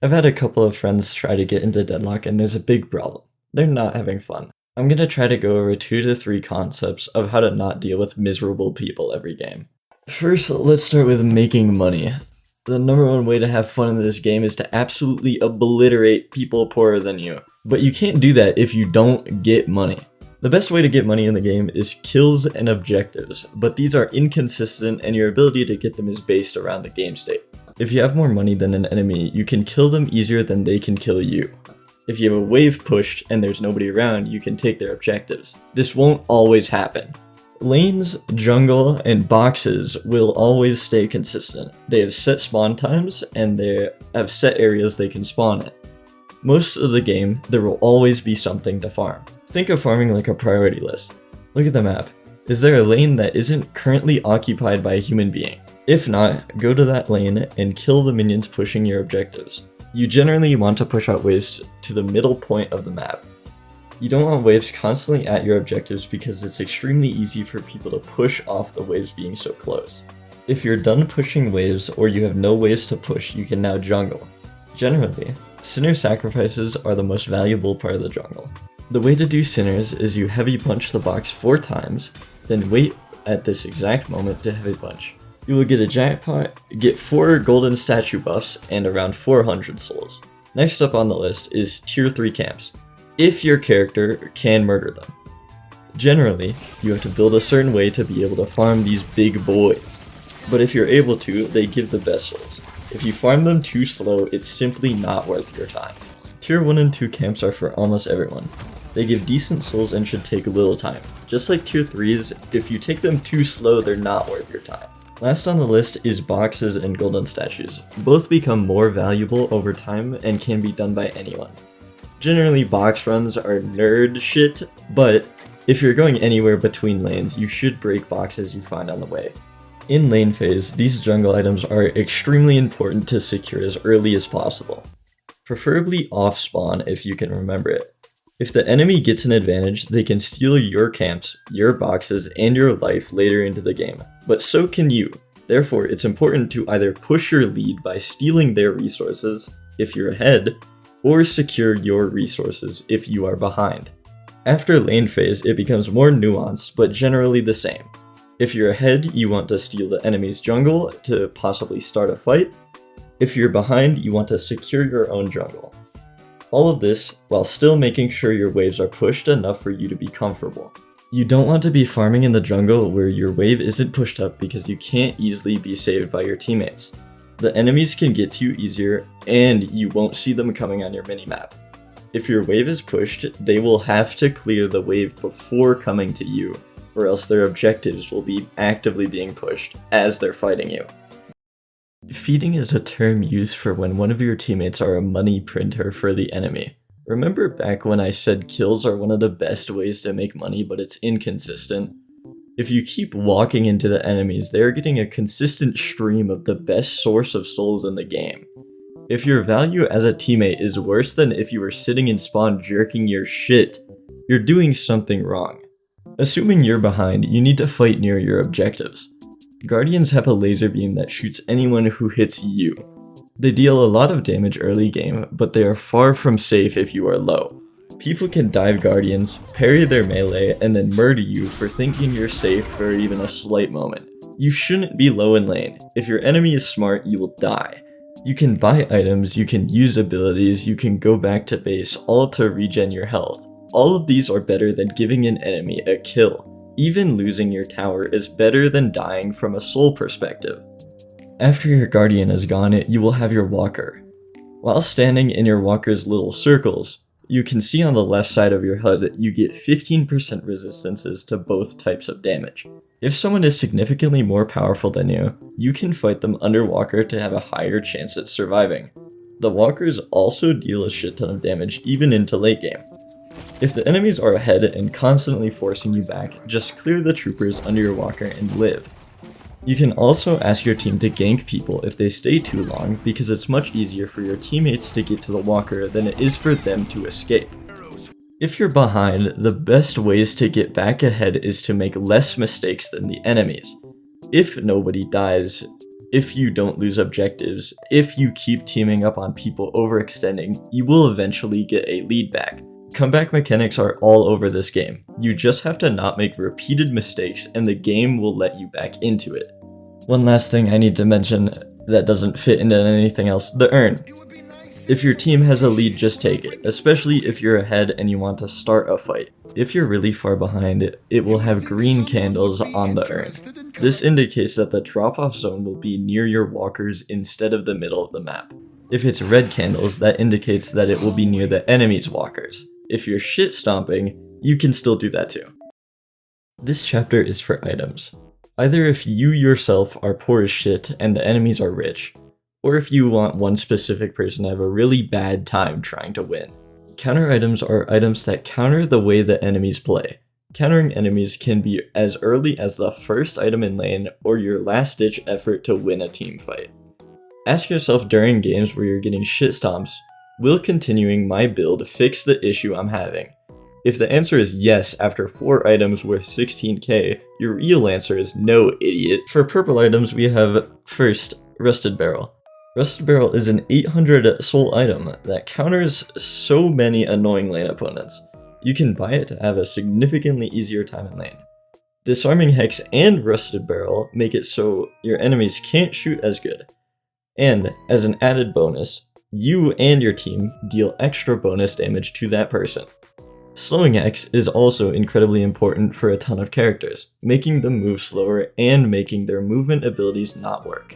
I've had a couple of friends try to get into Deadlock and there's a big problem. They're not having fun. I'm gonna try to go over 2 to 3 concepts of how to not deal with miserable people every game. First, let's start with making money. The number one way to have fun in this game is to absolutely obliterate people poorer than you. But you can't do that if you don't get money. The best way to get money in the game is kills and objectives, but these are inconsistent and your ability to get them is based around the game state. If you have more money than an enemy, you can kill them easier than they can kill you. If you have a wave pushed and there's nobody around, you can take their objectives. This won't always happen. Lanes, jungle, and boxes will always stay consistent. They have set spawn times and they have set areas they can spawn in. Most of the game, there will always be something to farm. Think of farming like a priority list. Look at the map. Is there a lane that isn't currently occupied by a human being? If not, go to that lane and kill the minions pushing your objectives. You generally want to push out waves to the middle point of the map. You don't want waves constantly at your objectives because it's extremely easy for people to push off the waves being so close. If you're done pushing waves or you have no waves to push, you can now jungle. Generally, sinner sacrifices are the most valuable part of the jungle. The way to do sinners is you heavy punch the box 4 times, then wait at this exact moment to heavy punch. You will get a jackpot, get 4 golden statue buffs, and around 400 souls. Next up on the list is tier 3 camps, if your character can murder them. Generally, you have to build a certain way to be able to farm these big boys, but if you're able to, they give the best souls. If you farm them too slow, it's simply not worth your time. Tier 1 and 2 camps are for almost everyone. They give decent souls and should take little time. Just like tier 3s, if you take them too slow, they're not worth your time. Last on the list is boxes and golden statues. Both become more valuable over time and can be done by anyone. Generally, box runs are nerd shit, but if you're going anywhere between lanes, you should break boxes you find on the way. In lane phase, these jungle items are extremely important to secure as early as possible. Preferably off spawn if you can remember it. If the enemy gets an advantage, they can steal your camps, your boxes, and your life later into the game, but so can you. Therefore, it's important to either push your lead by stealing their resources if you're ahead, or secure your resources if you are behind. After lane phase, it becomes more nuanced, but generally the same. If you're ahead, you want to steal the enemy's jungle to possibly start a fight. If you're behind, you want to secure your own jungle. All of this while still making sure your waves are pushed enough for you to be comfortable. You don't want to be farming in the jungle where your wave isn't pushed up because you can't easily be saved by your teammates. The enemies can get to you easier and you won't see them coming on your minimap. If your wave is pushed, they will have to clear the wave before coming to you, or else their objectives will be actively being pushed as they're fighting you. Feeding is a term used for when one of your teammates are a money printer for the enemy. Remember back when I said kills are one of the best ways to make money, but it's inconsistent? If you keep walking into the enemies, they are getting a consistent stream of the best source of souls in the game. If your value as a teammate is worse than if you were sitting in spawn jerking your shit, you're doing something wrong. Assuming you're behind, you need to fight near your objectives. Guardians have a laser beam that shoots anyone who hits you. They deal a lot of damage early game, but they are far from safe if you are low. People can dive Guardians, parry their melee, and then murder you for thinking you're safe for even a slight moment. You shouldn't be low in lane. If your enemy is smart, you will die. You can buy items, you can use abilities, you can go back to base, all to regen your health. All of these are better than giving an enemy a kill. Even losing your tower is better than dying from a soul perspective. After your guardian is gone, you will have your walker. While standing in your walker's little circles, you can see on the left side of your HUD you get 15% resistances to both types of damage. If someone is significantly more powerful than you, you can fight them under walker to have a higher chance at surviving. The walkers also deal a shit ton of damage even into late game. If the enemies are ahead and constantly forcing you back, just clear the troopers under your walker and live. You can also ask your team to gank people if they stay too long because it's much easier for your teammates to get to the walker than it is for them to escape. If you're behind, the best ways to get back ahead is to make less mistakes than the enemies. If nobody dies, if you don't lose objectives, if you keep teaming up on people overextending, you will eventually get a lead back. Comeback mechanics are all over this game. You just have to not make repeated mistakes and the game will let you back into it. One last thing I need to mention that doesn't fit into anything else, the urn. If your team has a lead, just take it, especially if you're ahead and you want to start a fight. If you're really far behind, it will have green candles on the urn. This indicates that the drop-off zone will be near your walkers instead of the middle of the map. If it's red candles, that indicates that it will be near the enemy's walkers. If you're shit stomping, you can still do that too. This chapter is for items. Either if you yourself are poor as shit and the enemies are rich, or if you want one specific person to have a really bad time trying to win. Counter items are items that counter the way the enemies play. Countering enemies can be as early as the first item in lane or your last ditch effort to win a team fight. Ask yourself during games where you're getting shit stomps, will continuing my build fix the issue I'm having? If the answer is yes after 4 items worth 16k, your real answer is no, idiot. For purple items we have first, Rusted Barrel. Rusted Barrel is an 800 soul item that counters so many annoying lane opponents. You can buy it to have a significantly easier time in lane. Disarming Hex and Rusted Barrel make it so your enemies can't shoot as good. And, as an added bonus, you and your team deal extra bonus damage to that person. Slowing X is also incredibly important for a ton of characters, making them move slower and making their movement abilities not work.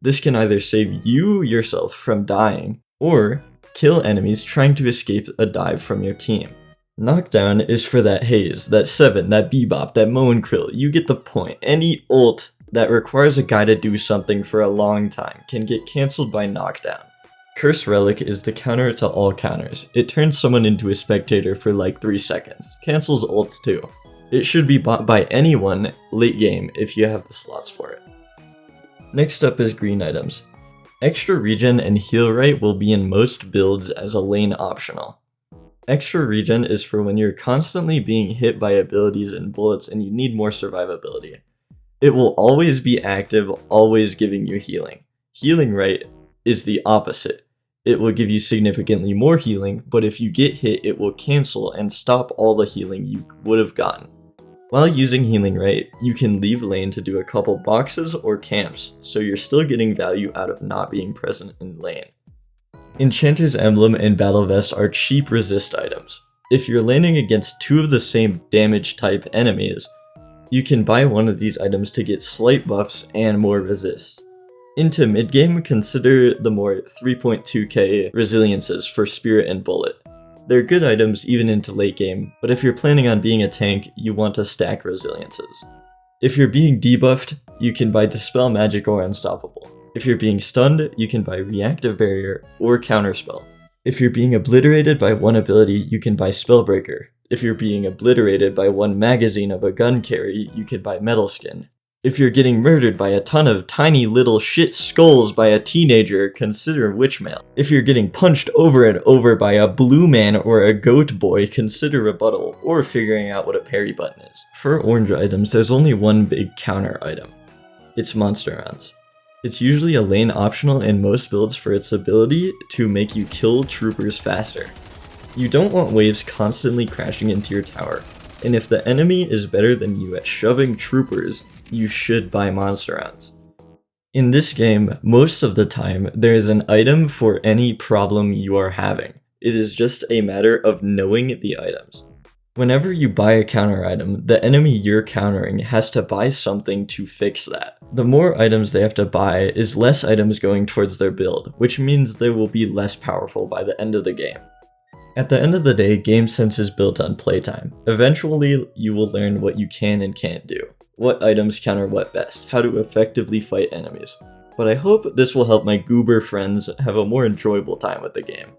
This can either save you yourself from dying, or kill enemies trying to escape a dive from your team. Knockdown is for that haze, that 7, that bebop, that Moe and Krill, you get the point. Any ult that requires a guy to do something for a long time can get cancelled by knockdown. Curse Relic is the counter to all counters. It turns someone into a spectator for like 3 seconds. Cancels ults too. It should be bought by anyone late game if you have the slots for it. Next up is green items. Extra regen and heal rate will be in most builds as a lane optional. Extra regen is for when you're constantly being hit by abilities and bullets and you need more survivability. It will always be active, always giving you healing. Healing rate is the opposite. It will give you significantly more healing, but if you get hit, it will cancel and stop all the healing you would have gotten. While using healing rate, you can leave lane to do a couple boxes or camps, so you're still getting value out of not being present in lane. Enchanter's Emblem and Battle Vest are cheap resist items. If you're laning against 2 of the same damage type enemies, you can buy one of these items to get slight buffs and more resist. Into mid-game, consider the more 3.2k resiliences for Spirit and Bullet. They're good items even into late game, but if you're planning on being a tank, you want to stack resiliences. If you're being debuffed, you can buy Dispel Magic or Unstoppable. If you're being stunned, you can buy Reactive Barrier or Counterspell. If you're being obliterated by one ability, you can buy Spellbreaker. If you're being obliterated by one magazine of a gun carry, you can buy Metal Skin. If you're getting murdered by a ton of tiny little shit skulls by a teenager, consider Witchmail. If you're getting punched over and over by a blue man or a goat boy, consider Rebuttal, or figuring out what a parry button is. For orange items, there's only one big counter item. It's Monster Rounds. It's usually a lane optional in most builds for its ability to make you kill troopers faster. You don't want waves constantly crashing into your tower, and if the enemy is better than you at shoving troopers, you should buy Monster Rounds. In this game, most of the time, there is an item for any problem you are having. It is just a matter of knowing the items. Whenever you buy a counter item, the enemy you're countering has to buy something to fix that. The more items they have to buy is less items going towards their build, which means they will be less powerful by the end of the game. At the end of the day, game sense is built on playtime. Eventually, you will learn what you can and can't do. What items counter what best, how to effectively fight enemies. But I hope this will help my goober friends have a more enjoyable time with the game.